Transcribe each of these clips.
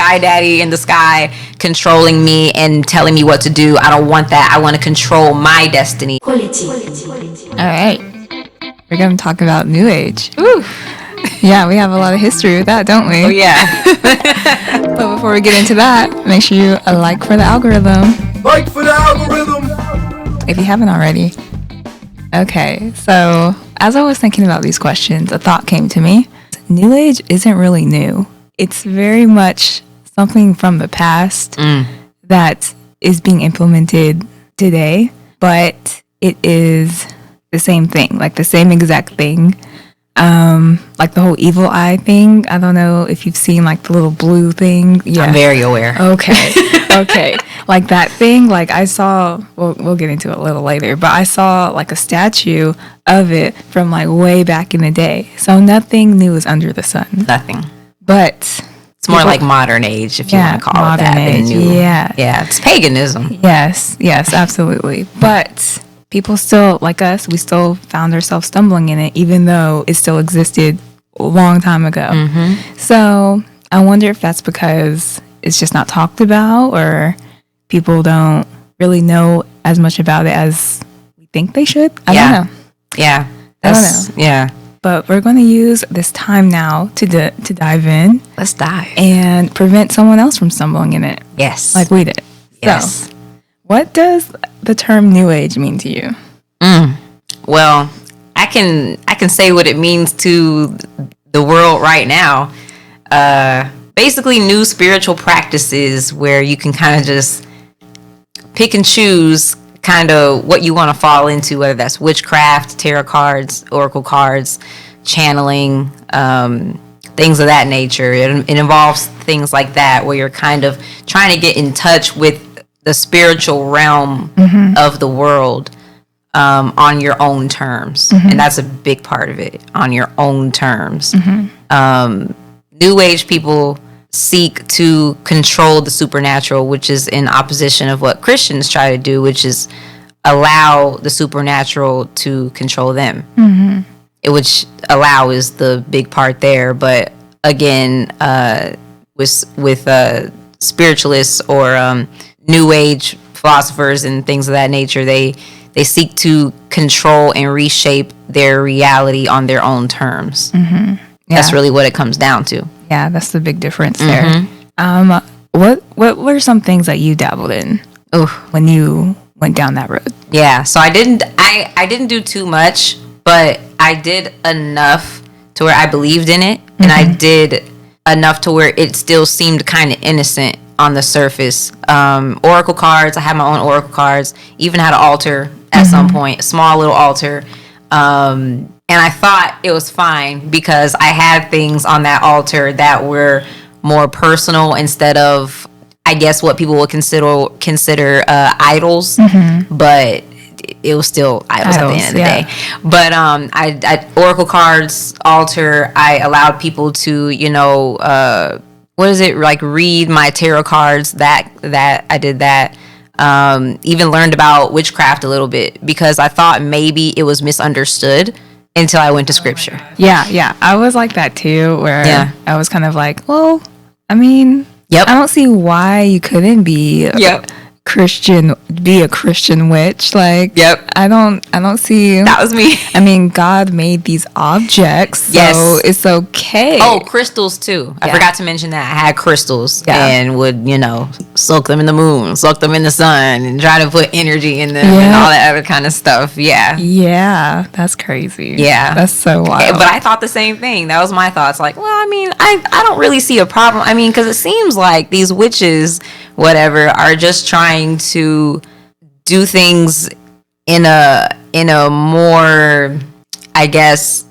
sky daddy in the sky controlling me and telling me what to do. I don't want that. I want to control my destiny. All right. We're going to talk about New Age. Ooh. Yeah, we have a lot of history with that, don't we? Oh, yeah. But before we get into that, make sure you like for the algorithm. Like for the algorithm! If you haven't already. Okay, so as I was thinking about these questions, a thought came to me. New Age isn't really new. It's very much something from the past that is being implemented today, but it is the same thing, like the same exact thing. Like the whole evil eye thing. I don't know if you've seen like the little blue thing. Yeah. I'm very aware. Okay. Okay. Like that thing, like I saw, we'll get into it a little later, but I saw like a statue of it from like way back in the day. So nothing new is under the sun. Nothing. But it's more like modern age, if you want to call it that. Modern age, new. yeah. Yeah, it's paganism. Yes, absolutely. But people still, like us, we still found ourselves stumbling in it, even though it still existed a long time ago. Mm-hmm. So I wonder if that's because it's just not talked about, or people don't really know as much about it as we think they should. I don't know. Yeah. I don't know. Yeah. But we're going to use this time now to dive in. Let's dive. And prevent someone else from stumbling in it. Yes. Like we did. Yes. So, what does the term New Age mean to you? Well, I can say what it means to the world right now. Basically, new spiritual practices where you can kind of just pick and choose kind of what you want to fall into, whether that's witchcraft, tarot cards, oracle cards, channeling, things of that nature. It involves things like that where you're kind of trying to get in touch with the spiritual realm of the world on your own terms. And that's a big part of it, on your own terms. New Age people seek to control the supernatural, which is in opposition of what Christians try to do, which is allow the supernatural to control them. Which allow is the big part there. But again, with spiritualists or New Age philosophers and things of that nature, they seek to control and reshape their reality on their own terms. That's really what it comes down to. Yeah, that's the big difference there. What were some things that you dabbled in when you went down that road? Yeah, so I didn't do too much, but I did enough to where I believed in it, and I did enough to where it still seemed kind of innocent on the surface. Oracle cards, I had my own oracle cards, even had an altar at some point, a small little altar. And I thought it was fine because I had things on that altar that were more personal instead of, I guess, what people would consider idols. But it was still idols at the end of the day. But I oracle cards, altar, I allowed people to, read my tarot cards. That I did that. Even learned about witchcraft a little bit because I thought maybe it was misunderstood until I went to scripture. Yeah. I was like that too, where I was kind of like, well, I mean, I don't see why you couldn't be a Christian witch. Like, I don't see. That was me. I mean, God made these objects, so it's okay. Oh, crystals too. I forgot to mention that I had crystals and would, soak them in the moon, soak them in the sun, and try to put energy in them and all that other kind of stuff. Yeah, that's crazy. Yeah, that's so wild. But I thought the same thing. That was my thoughts. Like, well, I mean, I don't really see a problem. I mean, because it seems like these witches, whatever, are just trying to do things in a more, I guess,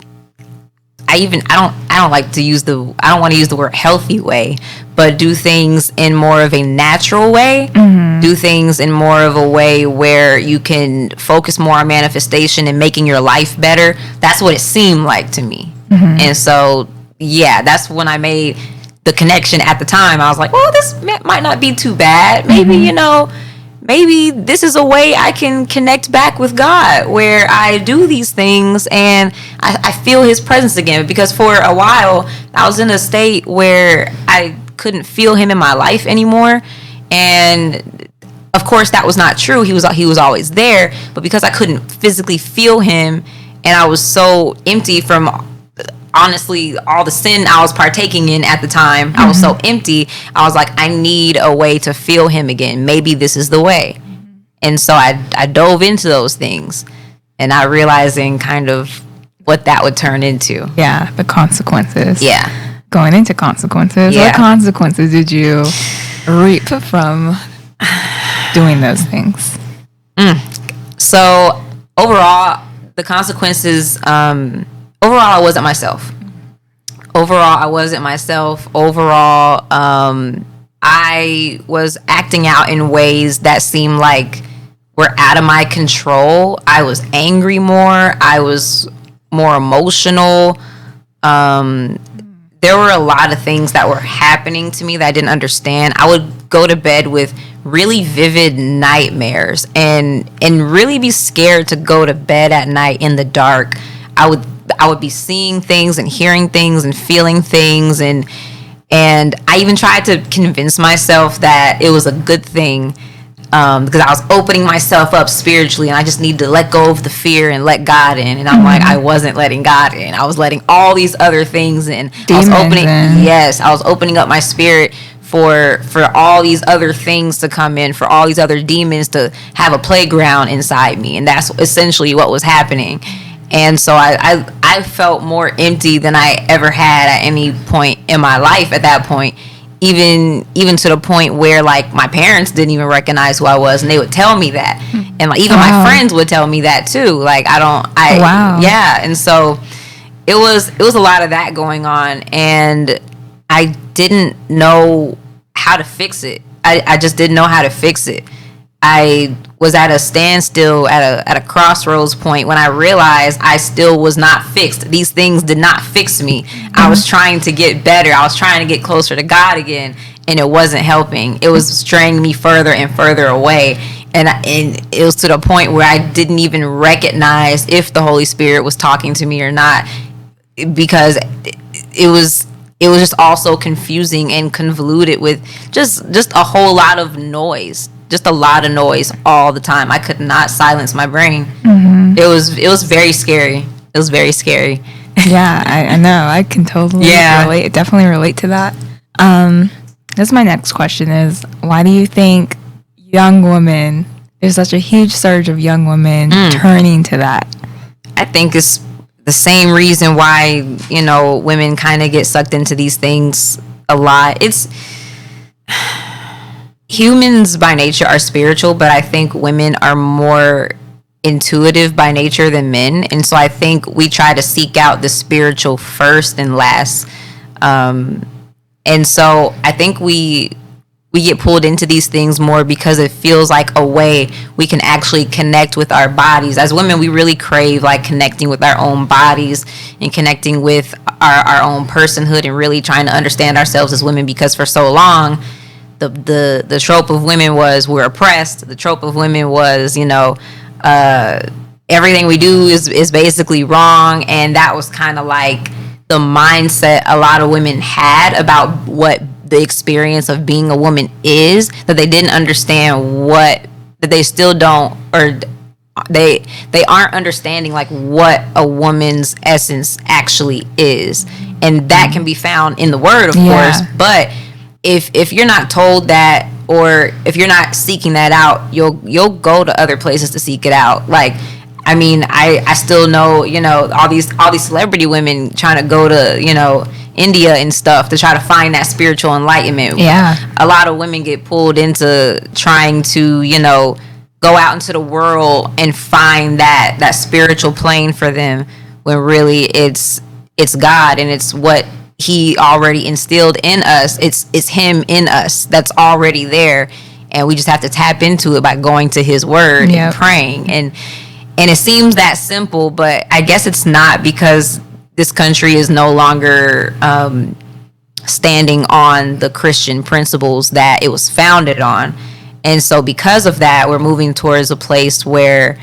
I don't want to use the word healthy way, but do things in more of a natural way. Do things in more of a way where you can focus more on manifestation and making your life better. That's what it seemed like to me. And so that's when I made the connection at the time. I was like, well, this might not be too bad. Maybe, maybe this is a way I can connect back with God, where I do these things and I feel his presence again. Because for a while I was in a state where I couldn't feel him in my life anymore. And of course that was not true. He was always there, but because I couldn't physically feel him, and I was so empty from honestly all the sin I was partaking in at the time, I was so empty. I was like, I need a way to feel him again. Maybe this is the way. And so I dove into those things, and not realizing kind of what that would turn into. Yeah, the consequences. Yeah. Going into consequences. Yeah. What consequences did you reap from doing those things? So overall, the consequences, overall, I wasn't myself. Overall, I was acting out in ways that seemed like were out of my control. I was angry more. I was more emotional. There were a lot of things that were happening to me that I didn't understand. I would go to bed with really vivid nightmares and really be scared to go to bed at night in the dark. I would be seeing things and hearing things and feeling things, and I even tried to convince myself that it was a good thing, because I was opening myself up spiritually, and I just need to let go of the fear and let God in. And I'm like, I wasn't letting God in. I was letting all these other things in. I was opening up my spirit for all these other things to come in, for all these other demons to have a playground inside me. And that's essentially what was happening. And so I felt more empty than I ever had at any point in my life at that point. Even to the point where like my parents didn't even recognize who I was, and they would tell me that, and like even my friends would tell me that too. Like yeah. And so it was a lot of that going on, and I didn't know how to fix it. I just didn't know how to fix it. I was at a standstill, at a crossroads point, when I realized I still was not fixed. These things did not fix me. I was trying to get better. I was trying to get closer to God again, and it wasn't helping. It was straying me further and further away. And it was to the point where I didn't even recognize if the Holy Spirit was talking to me or not, because it was just all so confusing and convoluted with just a whole lot of noise. Just a lot of noise all the time. I could not silence my brain. It was very scary. It was very scary. Yeah, I know. I can totally relate. Definitely relate to that. This is my next question is, why do you think young women, there's such a huge surge of young women turning to that? I think it's the same reason why, women kind of get sucked into these things a lot. It's humans by nature are spiritual, but I think women are more intuitive by nature than men. And so I think we try to seek out the spiritual first and last. And so I think we get pulled into these things more because it feels like a way we can actually connect with our bodies. As women, we really crave like connecting with our own bodies and connecting with our own personhood, and really trying to understand ourselves as women, because for so long the trope of women was we're oppressed. The trope of women was, everything we do is basically wrong. And that was kind of like the mindset a lot of women had about what the experience of being a woman is, that they didn't understand that they still don't, or they aren't understanding like what a woman's essence actually is. And that can be found in the word, of course, but if you're not told that, or if you're not seeking that out, you'll go to other places to seek it out. Like, I mean, I still know, all these celebrity women trying to go to, India and stuff to try to find that spiritual enlightenment. Yeah. A lot of women get pulled into trying to, go out into the world and find that spiritual plane for them, when really it's God, and it's what He already instilled in us. It's Him in us that's already there, and we just have to tap into it by going to His word and praying. And it seems that simple, but I guess it's not, because this country is no longer standing on the Christian principles that it was founded on. And so because of that, we're moving towards a place where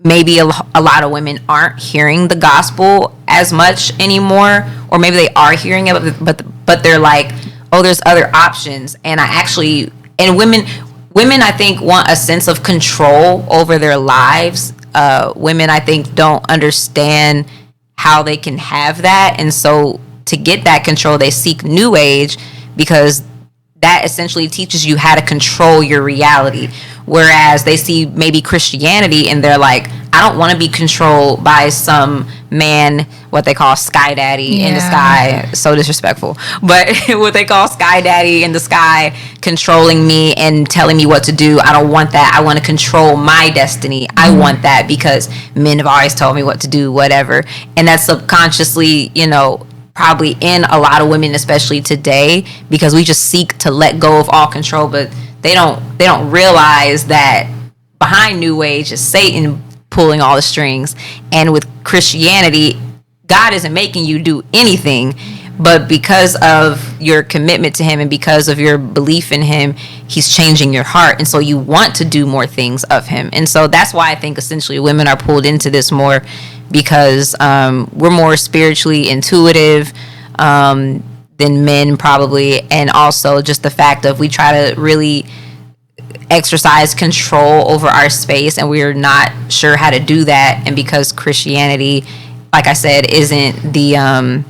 maybe a lot of women aren't hearing the gospel as much anymore, or maybe they are hearing it, but they're like, oh, there's other options. And women I think want a sense of control over their lives. Women I think don't understand how they can have that, and so to get that control they seek New Age, because that essentially teaches you how to control your reality. Whereas they see maybe Christianity and they're like, I don't want to be controlled by some man, what they call sky daddy in the sky. So disrespectful. But what they call sky daddy in the sky controlling me and telling me what to do. I don't want that. I want to control my destiny. I want that because men have always told me what to do, whatever. And that's subconsciously, probably in a lot of women, especially today, because we just seek to let go of all control. But they don't realize that behind New Age is Satan pulling all the strings, and with Christianity, God isn't making you do anything, but because of your commitment to him and because of your belief in him, he's changing your heart, and so you want to do more things of him. And so that's why I think essentially women are pulled into this more, because we're more spiritually intuitive than men probably, and also just the fact of we try to really exercise control over our space, and we're not sure how to do that. And because Christianity, like I said, isn't the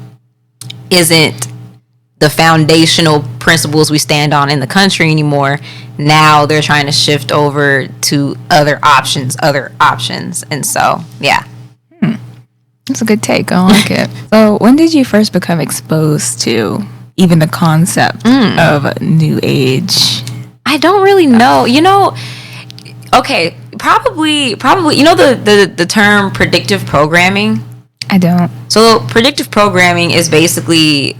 foundational principles we stand on in the country anymore, now they're trying to shift over to other options. And so that's a good take. I like it. So when did you first become exposed to even the concept of New Age? I don't really know. Okay, probably. The term predictive programming? I don't. So predictive programming is basically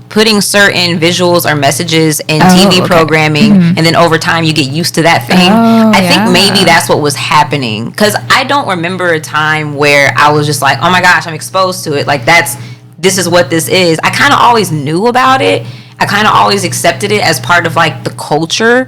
putting certain visuals or messages in TV programming, and then over time you get used to that thing. I think maybe that's what was happening, because I don't remember a time where I was just like, oh my gosh, I'm exposed to it. Like this is what this is. I kind of always knew about it. I kind of always accepted it as part of like the culture.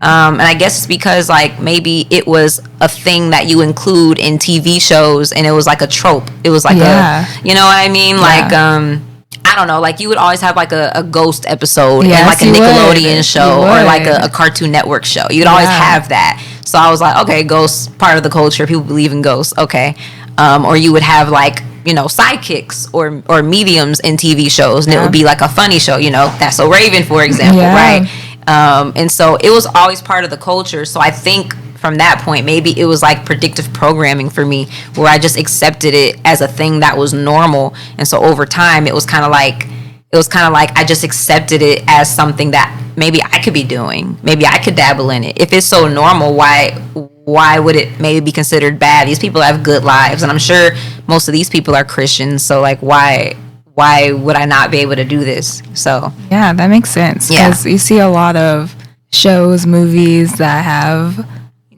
And I guess it's because like maybe it was a thing that you include in TV shows, and it was like a trope. It was like you know what I mean? Yeah. Like, I don't know, like you would always have like a ghost episode in like a Nickelodeon show or like a Cartoon Network show. You'd always have that. So I was like, okay, ghosts, part of the culture. People believe in ghosts. Okay. Or you would have like, sidekicks or mediums in TV shows, and it would be like a funny show, That's So Raven, for example, right? And so it was always part of the culture. So I think from that point, maybe it was like predictive programming for me, where I just accepted it as a thing that was normal. And so over time, it was kind of like I just accepted it as something that maybe I could be doing. Maybe I could dabble in it. If it's so normal, why would it maybe be considered bad? These people have good lives, and I'm sure most of these people are Christians. So like, why would I not be able to do this? So yeah, that makes sense. Because you see a lot of shows, movies that have,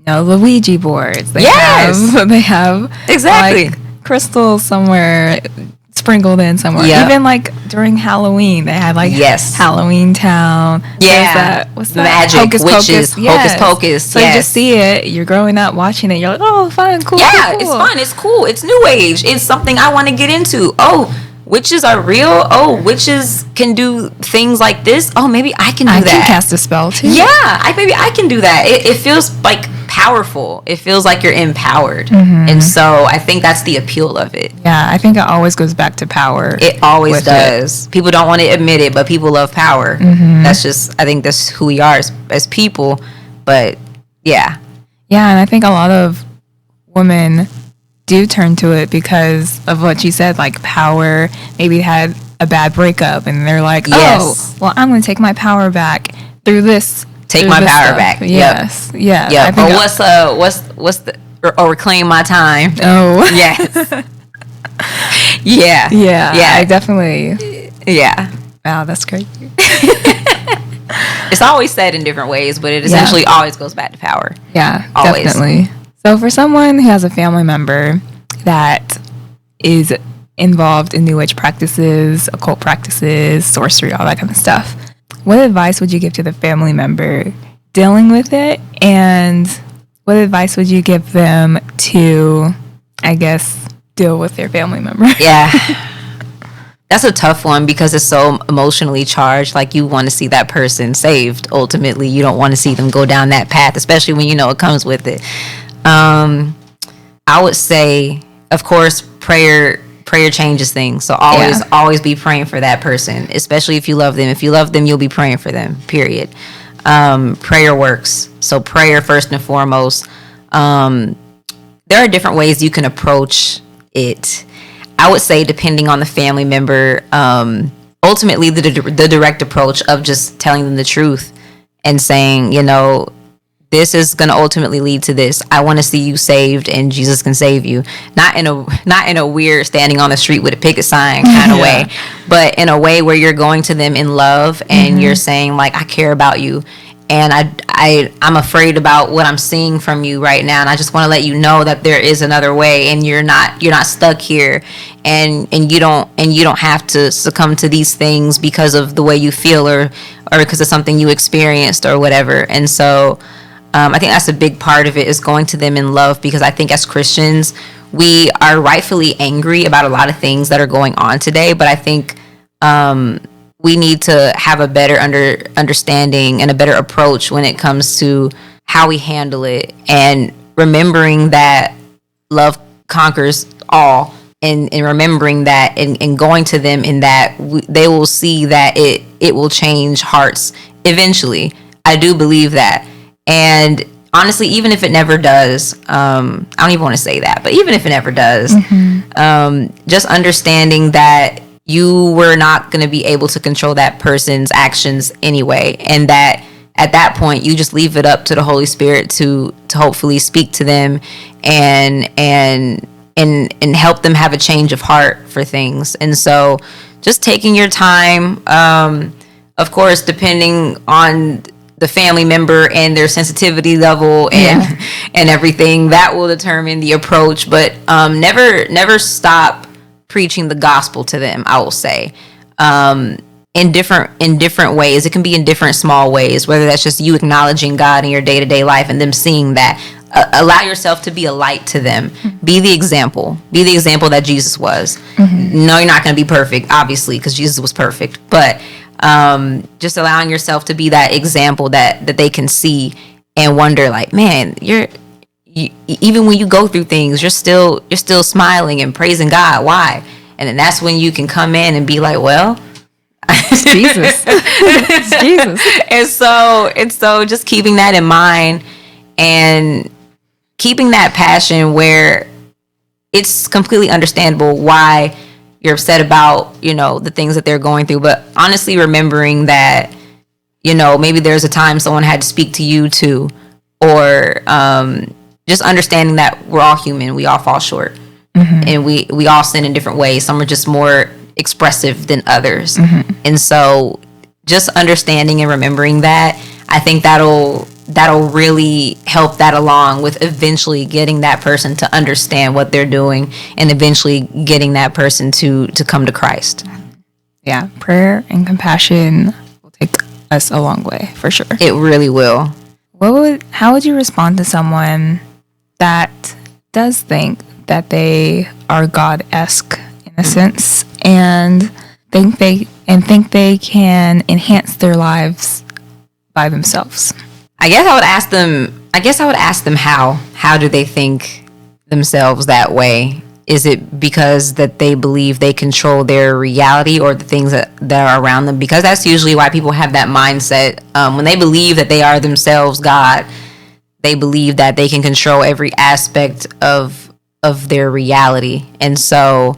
the Ouija boards. They have exactly like crystals somewhere sprinkled in somewhere. Even like during Halloween, they had like Halloween Town. What's that? Magic, Hocus witches, Pocus. Hocus Pocus. So you just see it. You're growing up watching it. You're like, oh, fun, cool. Yeah, cool. It's fun. It's cool. It's New Age. It's something I want to get into. Oh, witches are real. Oh, witches can do things like this. Oh, maybe I can do that. I can cast a spell too. Yeah, maybe I can do that. It feels like powerful. It feels like you're empowered. And so I think that's the appeal of it. Yeah, I think it always goes back to power. It always does. People don't want to admit it, but people love power. That's just, I think that's who we are as people. But yeah. Yeah, and I think a lot of women do turn to it because of what you said, like power. Maybe had a bad breakup and they're like, oh, well, I'm going to take my power back through this. Take my power back. Yes. Yep. Yeah. Yep. Or reclaim my time. Oh. Yes. Yeah. I definitely. Yeah. Wow, that's crazy. It's always said in different ways, but it essentially always goes back to power. Yeah, always. Definitely. So for someone who has a family member that is involved in New Age practices, occult practices, sorcery, all that kind of stuff, what advice would you give to the family member dealing with it? And what advice would you give them to, I guess, deal with their family member? Yeah. That's a tough one because it's so emotionally charged. Like, you want to see that person saved. Ultimately, you don't want to see them go down that path, especially when you know it comes with it. I would say, of course, prayer changes things. So always be praying for that person, especially if you love them. If you love them, you'll be praying for them, period. Prayer works. So prayer first and foremost. There are different ways you can approach it. I would say, depending on the family member, ultimately the direct approach of just telling them the truth and saying, this is going to ultimately lead to this. I want to see you saved, and Jesus can save you. Not in a weird standing on the street with a picket sign kind of way, but in a way where you're going to them in love and you're saying, like, I care about you, and I'm afraid about what I'm seeing from you right now, and I just want to let you know that there is another way, and you're not stuck here, and you don't have to succumb to these things because of the way you feel or because of something you experienced or whatever. And so I think that's a big part of it, is going to them in love, because I think as Christians, we are rightfully angry about a lot of things that are going on today. But I think we need to have a better understanding and a better approach when it comes to how we handle it, and remembering that love conquers all, and remembering that and going to them in that they will see that it will change hearts eventually. I do believe that. And honestly, even if it never does, I don't even want to say that, but even if it never does, just understanding that you were not going to be able to control that person's actions anyway, and that at that point you just leave it up to the Holy Spirit to hopefully speak to them and help them have a change of heart for things. And so just taking your time, of course, depending on the family member and their sensitivity level and everything, that will determine the approach. But never stop preaching the gospel to them, I will say, in different ways. It can be in different small ways, whether that's just you acknowledging God in your day-to-day life and them seeing that. Allow yourself to be a light to them. Be the example that Jesus was. No, you're not going to be perfect, obviously, because Jesus was perfect, but just allowing yourself to be that example that they can see and wonder, like, man, you even when you go through things, you're still smiling and praising God. Why? And then that's when you can come in and be like, well, it's Jesus. It's Jesus. And so just keeping that in mind and keeping that passion where it's completely understandable why you're upset about, the things that they're going through. But honestly, remembering that, maybe there's a time someone had to speak to you too, or just understanding that we're all human. We all fall short, and we all sin in different ways. Some are just more expressive than others. And so just understanding and remembering that, I think that'll really help that along with eventually getting that person to understand what they're doing, and eventually getting that person to come to Christ. Yeah, prayer and compassion will take us a long way, for sure. It really will. How would you respond to someone that does think that they are God-esque in a sense, and think they can enhance their lives by themselves? I guess I would ask them how do they think themselves that way? Is it because that they believe they control their reality or the things that are around them? Because that's usually why people have that mindset. When they believe that they are themselves God, they believe that they can control every aspect of their reality. And so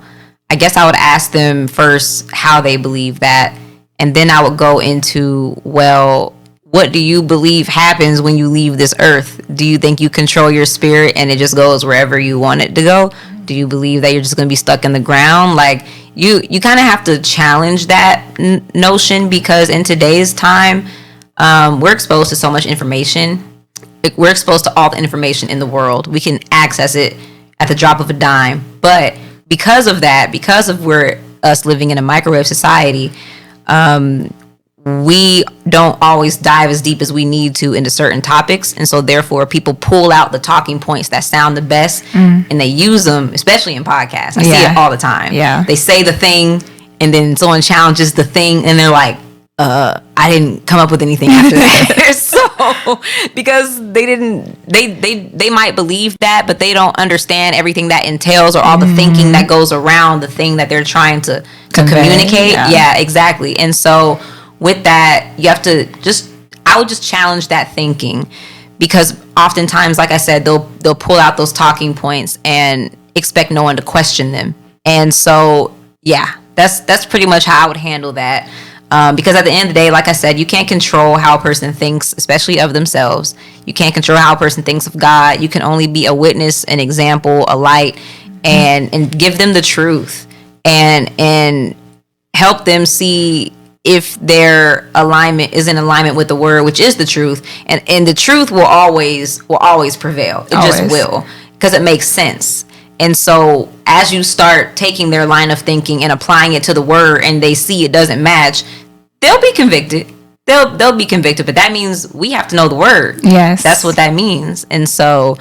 I guess I would ask them first how they believe that, and then I would go into, well, what do you believe happens when you leave this earth? Do you think you control your spirit and it just goes wherever you want it to go? Do you believe that you're just going to be stuck in the ground? Like, you kind of have to challenge that notion, because in today's time, we're exposed to so much information. We're exposed to all the information in the world. We can access it at the drop of a dime. But because of us living in a microwave society, we don't always dive as deep as we need to into certain topics. And so therefore people pull out the talking points that sound the best and they use them, especially in podcasts. I see it all the time. Yeah. They say the thing and then someone challenges the thing and they're like, I didn't come up with anything after that. So because they might believe that, but they don't understand everything that entails or all the thinking that goes around the thing that they're trying to communicate. Yeah, exactly. And so with that, you have to I would just challenge that thinking, because oftentimes, like I said, they'll pull out those talking points and expect no one to question them. And so, yeah, that's pretty much how I would handle that. Because at the end of the day, like I said, you can't control how a person thinks, especially of themselves. You can't control how a person thinks of God. You can only be a witness, an example, a light, and give them the truth and help them see if their alignment is in alignment with the word, which is the truth. And the truth will always prevail. It just will, because it makes sense. And so as you start taking their line of thinking and applying it to the word, and they see it doesn't match, they'll be convicted. They'll be convicted, but that means we have to know the word. Yes. That's what that means. And so,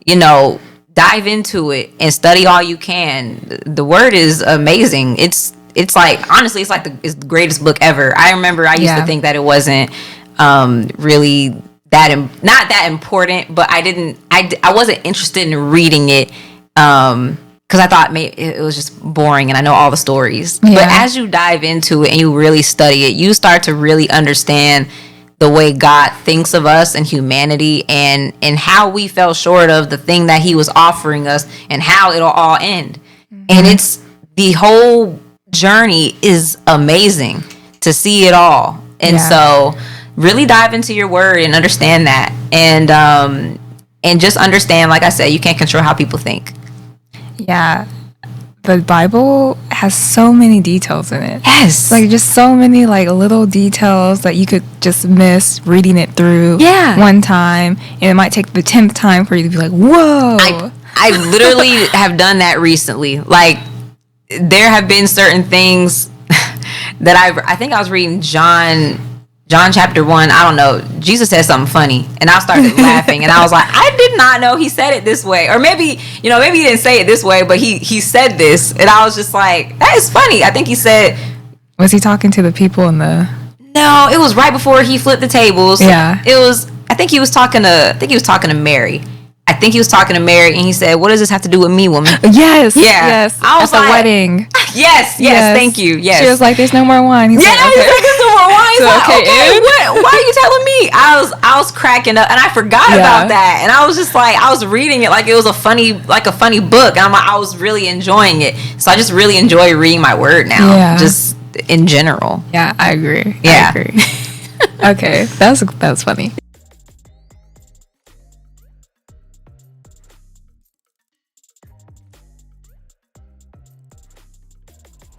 dive into it and study all you can. The word is amazing. It's like, honestly, it's the greatest book ever. I remember I used to think that it wasn't really not that important, but I wasn't interested in reading it because I thought maybe it was just boring and I know all the stories. Yeah. But as you dive into it and you really study it, you start to really understand the way God thinks of us and humanity, and how we fell short of the thing that he was offering us, and how it'll all end. And it's the whole journey is amazing to see it all. And so really dive into your word and understand that, and just understand, like I said, you can't control how people think. Yeah, the Bible has so many details in it. Yes, just so many little details that you could just miss reading it through one time, and it might take the 10th time for you to be like, whoa. I literally have done that recently. There have been certain things that I think I was reading John chapter 1. I don't know. Jesus said something funny, and I started laughing, and I was like, I did not know he said it this way. Or maybe he didn't say it this way, but he said this, and I was just like, that is funny. I think he said, was he talking to the people in the? No, it was right before he flipped the tables. Yeah, it was. I think he was talking to Mary. And he said, what does this have to do with me, woman? Yes. Yeah. Yes. I was at the wedding. Yes. Thank you. Yes. She was like, there's no more wine. He's like, there's no more wine. So, okay. Why are you telling me? I was cracking up, and I forgot about that. And I was just like, I was reading it like it was a funny book. And I was really enjoying it. So I just really enjoy reading my word now, just in general. Yeah, I agree. Yeah. I agree. Okay. That was funny.